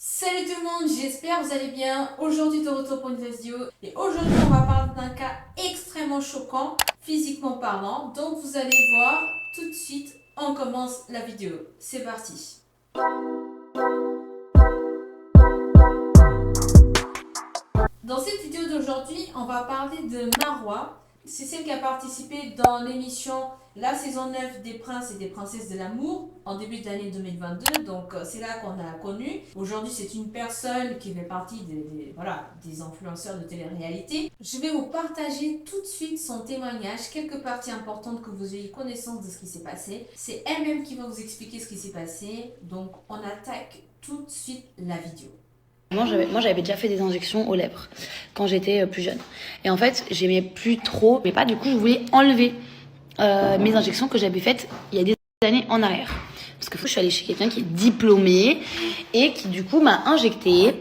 Salut tout le monde, j'espère que vous allez bien. Aujourd'hui de retour pour une nouvelle vidéo. Et aujourd'hui on va parler d'un cas extrêmement choquant, physiquement parlant. Donc vous allez voir tout de suite, on commence la vidéo. C'est parti. Dans cette vidéo d'aujourd'hui, on va parler de Marwa. C'est celle qui a participé dans l'émission La saison 9 des princes et des princesses de l'amour en début d'année 2022. Donc c'est là qu'on a connu. Aujourd'hui, c'est une personne qui fait partie des influenceurs de télé-réalité. Je vais vous partager tout de suite son témoignage, quelques parties importantes que vous ayez connaissance de ce qui s'est passé. C'est elle-même qui va vous expliquer ce qui s'est passé. Donc on attaque tout de suite la vidéo. Moi, j'avais déjà fait des injections aux lèvres quand j'étais plus jeune. Et en fait, j'aimais plus trop, mais pas du coup, je voulais enlever mes injections que j'avais faites il y a des années en arrière. Parce que je suis allée chez quelqu'un qui est diplômé et qui du coup m'a injecté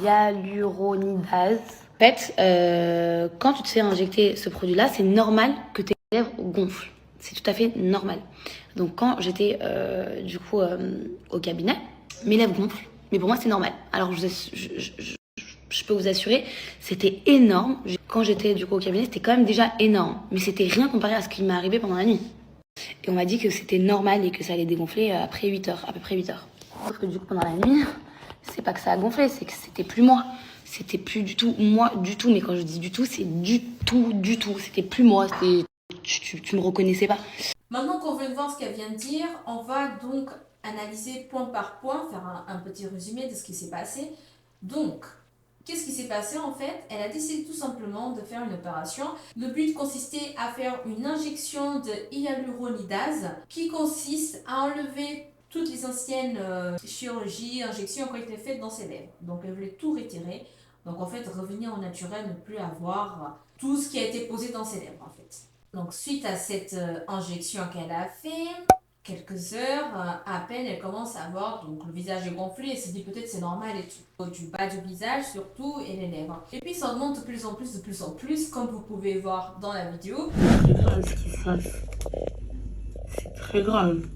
hyaluronidase. En fait, quand tu te fais injecter ce produit-là, c'est normal que tes lèvres gonflent. C'est tout à fait normal. Donc quand j'étais au cabinet, mes lèvres gonflent. Mais pour moi, c'est normal. Alors, je peux vous assurer, c'était énorme. Quand j'étais du coup au cabinet, c'était quand même déjà énorme. Mais c'était rien comparé à ce qui m'est arrivé pendant la nuit. Et on m'a dit que c'était normal et que ça allait dégonfler après 8 heures, à peu près 8 heures. Sauf que du coup, pendant la nuit, c'est pas que ça a gonflé, c'est que c'était plus moi. C'était plus du tout moi, du tout. Mais quand je dis du tout, c'est du tout, du tout. C'était plus moi. Tu me reconnaissais pas. Maintenant qu'on vient de voir ce qu'elle vient de dire, on va donc analyser point par point, faire un petit résumé de ce qui s'est passé. Donc, qu'est-ce qui s'est passé en fait? Elle a décidé tout simplement de faire une opération. Le but consistait à faire une injection de hyaluronidase qui consiste à enlever toutes les anciennes chirurgies, injections qui ont été faites dans ses lèvres. Donc elle voulait tout retirer. Donc en fait revenir au naturel, ne plus avoir tout ce qui a été posé dans ses lèvres en fait. Donc suite à cette injection qu'elle a fait, quelques heures à peine, elle commence à avoir donc le visage est gonflé. Elle s'est dit peut-être c'est normal et tout. Du bas du visage surtout et les lèvres. Et puis ça augmente de plus en plus, de plus en plus, comme vous pouvez voir dans la vidéo. C'est grave ce qui se passe. C'est très grave.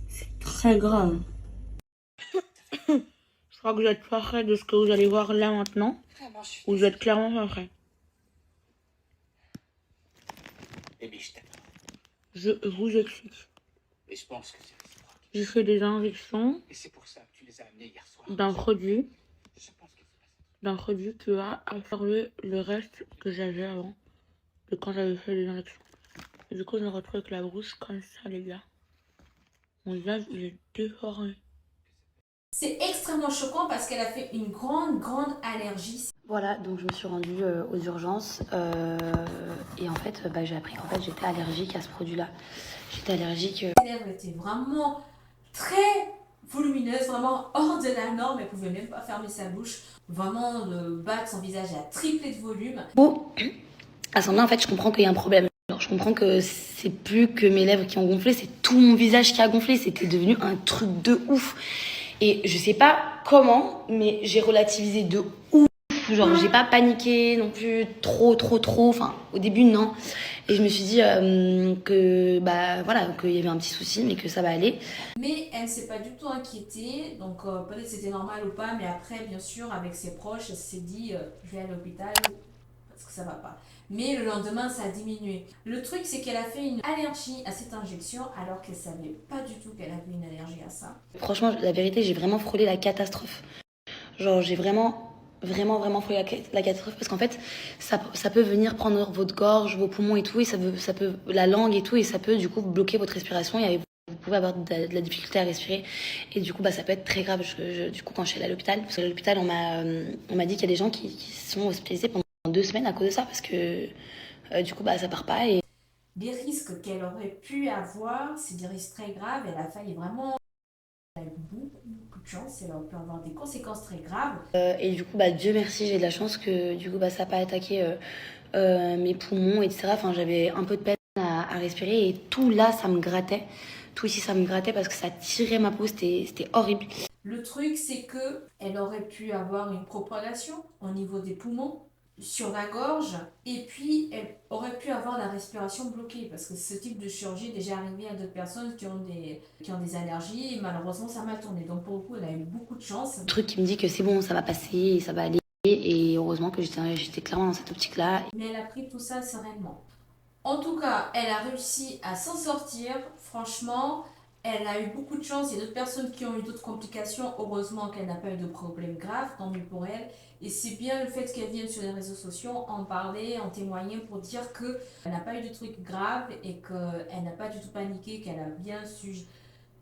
C'est très grave. Je crois que vous êtes pas prêts de ce que vous allez voir là maintenant. Vous êtes clairement pas prêts. Bébé, je t'attends. Je vous explique. Mais je pense que c'est réciproque. J'ai fait des injections Et c'est pour ça que tu les as amenés hier soir. d'un produit. Je pense qu'il s'est passé. D'un produit qui a absorbé le reste que j'avais avant. De quand j'avais fait les injections. Et du coup, je me retrouve avec la brousse comme ça, les gars. Mon visage, il est déformé. C'est extrêmement choquant parce qu'elle a fait une grande allergie. Voilà, donc je me suis rendue aux urgences et en fait, j'ai appris qu'en fait j'étais allergique à ce produit-là. J'étais allergique. Ses lèvres étaient vraiment très volumineuses, vraiment hors de la norme. Elle pouvait même pas fermer sa bouche. Vraiment, le bas de son visage a triplé de volume. Bon, à ce moment-là, en fait, je comprends qu'il y a un problème. Genre, je comprends que c'est plus que mes lèvres qui ont gonflé, c'est tout mon visage qui a gonflé. C'était devenu un truc de ouf. Et je sais pas comment, mais j'ai relativisé de ouf. Genre, j'ai pas paniqué non plus trop. Enfin, au début, non. Et je me suis dit qu'il y avait un petit souci, mais que ça va aller. Mais elle ne s'est pas du tout inquiétée. Donc, peut-être c'était normal ou pas. Mais après, bien sûr, avec ses proches, elle s'est dit je vais aller à l'hôpital parce que ça va pas. Mais le lendemain, ça a diminué. Le truc, c'est qu'elle a fait une allergie à cette injection alors qu'elle savait pas du tout qu'elle avait une allergie à ça. Franchement, la vérité, j'ai vraiment frôlé la catastrophe. Genre, j'ai vraiment frôlé la catastrophe parce qu'en fait, ça peut venir prendre votre gorge, vos poumons et tout, et ça peut la langue et tout, et ça peut du coup bloquer votre respiration et vous pouvez avoir de la difficulté à respirer. Et du coup, ça peut être très grave. Du coup, quand je suis allée à l'hôpital, parce qu'à l'hôpital, on m'a dit qu'il y a des gens qui sont hospitalisés pendant 2 semaines à cause de ça parce que du coup, ça part pas. Et Les risques qu'elle aurait pu avoir, c'est des risques très graves. Elle a failli vraiment. Elle a eu beaucoup de chance. Elle peut avoir des conséquences très graves. Et du coup, Dieu merci, j'ai de la chance que du coup, ça n'a pas attaqué mes poumons, etc. Enfin, j'avais un peu de peine à respirer et tout là, ça me grattait. Tout ici, ça me grattait parce que ça tirait ma peau, c'était horrible. Le truc, c'est que elle aurait pu avoir une propagation au niveau des poumons. sur la gorge et puis elle aurait pu avoir la respiration bloquée parce que ce type de chirurgie est déjà arrivé à d'autres personnes qui ont des allergies et malheureusement ça a mal tourné. Donc pour le coup, elle a eu beaucoup de chance. Un truc qui me dit que c'est bon, ça va passer et ça va aller. Et heureusement que j'étais clairement dans cette optique-là. Mais elle a pris tout ça sereinement. En tout cas, elle a réussi à s'en sortir. Franchement, elle a eu beaucoup de chance. Il y a d'autres personnes qui ont eu d'autres complications. Heureusement qu'elle n'a pas eu de problème grave, tant mieux pour elle. Et c'est bien le fait qu'elle vienne sur les réseaux sociaux en parler, en témoigner pour dire qu'elle n'a pas eu de trucs graves et qu'elle n'a pas du tout paniqué, qu'elle a bien su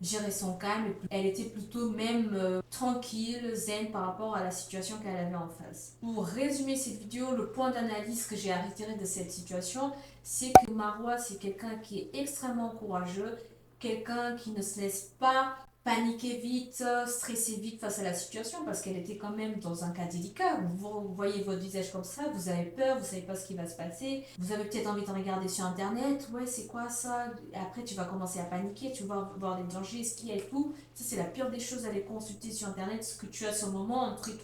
gérer son calme. Elle était plutôt même tranquille, zen par rapport à la situation qu'elle avait en face. Pour résumer cette vidéo, le point d'analyse que j'ai à retirer de cette situation, c'est que Marwa, c'est quelqu'un qui est extrêmement courageux, quelqu'un qui ne se laisse pas paniquer vite, stresser vite face à la situation parce qu'elle était quand même dans un cas délicat. Vous voyez votre visage comme ça, vous avez peur, vous savez pas ce qui va se passer, vous avez peut-être envie de regarder sur internet, ouais c'est quoi ça, et après tu vas commencer à paniquer, tu vas voir des dangers, ce qu'il y a et tout. Ça c'est la pire des choses, aller consulter sur internet ce que tu as sur le moment, un truc,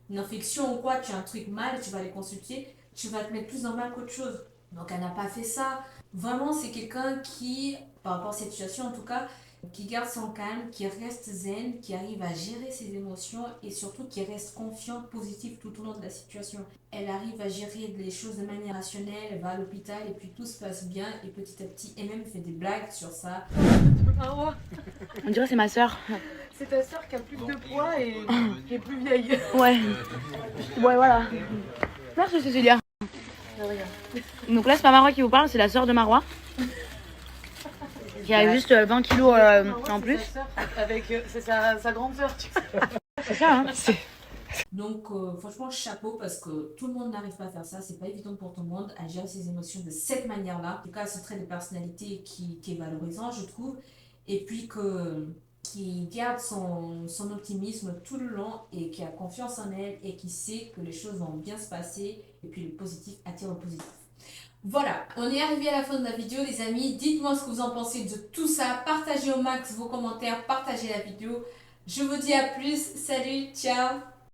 une infection ou quoi, tu as un truc mal, tu vas aller consulter, tu vas te mettre plus en mal qu'autre chose. Donc elle n'a pas fait ça. Vraiment c'est quelqu'un qui, par rapport à cette situation en tout cas, qui garde son calme, qui reste zen, qui arrive à gérer ses émotions et surtout qui reste confiant, positif tout au long de la situation. Elle arrive à gérer les choses de manière rationnelle, elle va à l'hôpital et puis tout se passe bien et petit à petit, et même fait des blagues sur ça. Marwa, On dirait que c'est ma soeur. c'est ta soeur qui a plus de poids et qui est plus vieille. Ouais. Ouais, voilà. Merci Cécilia. Donc là, c'est pas Marwa qui vous parle, c'est la soeur de Marwa. Qui a juste 20 kilos en plus. C'est sa grande sœur, tu sais. C'est ça, hein. Donc franchement chapeau parce que tout le monde n'arrive pas à faire ça, c'est pas évident pour tout le monde à gérer ses émotions de cette manière-là. En tout cas, ce trait de personnalité qui est valorisant, je trouve, et puis qui garde son optimisme tout le long et qui a confiance en elle et qui sait que les choses vont bien se passer et puis le positif attire le positif. Voilà, on est arrivé à la fin de la vidéo les amis, dites-moi ce que vous en pensez de tout ça, partagez au max vos commentaires, partagez la vidéo. Je vous dis à plus, salut, ciao.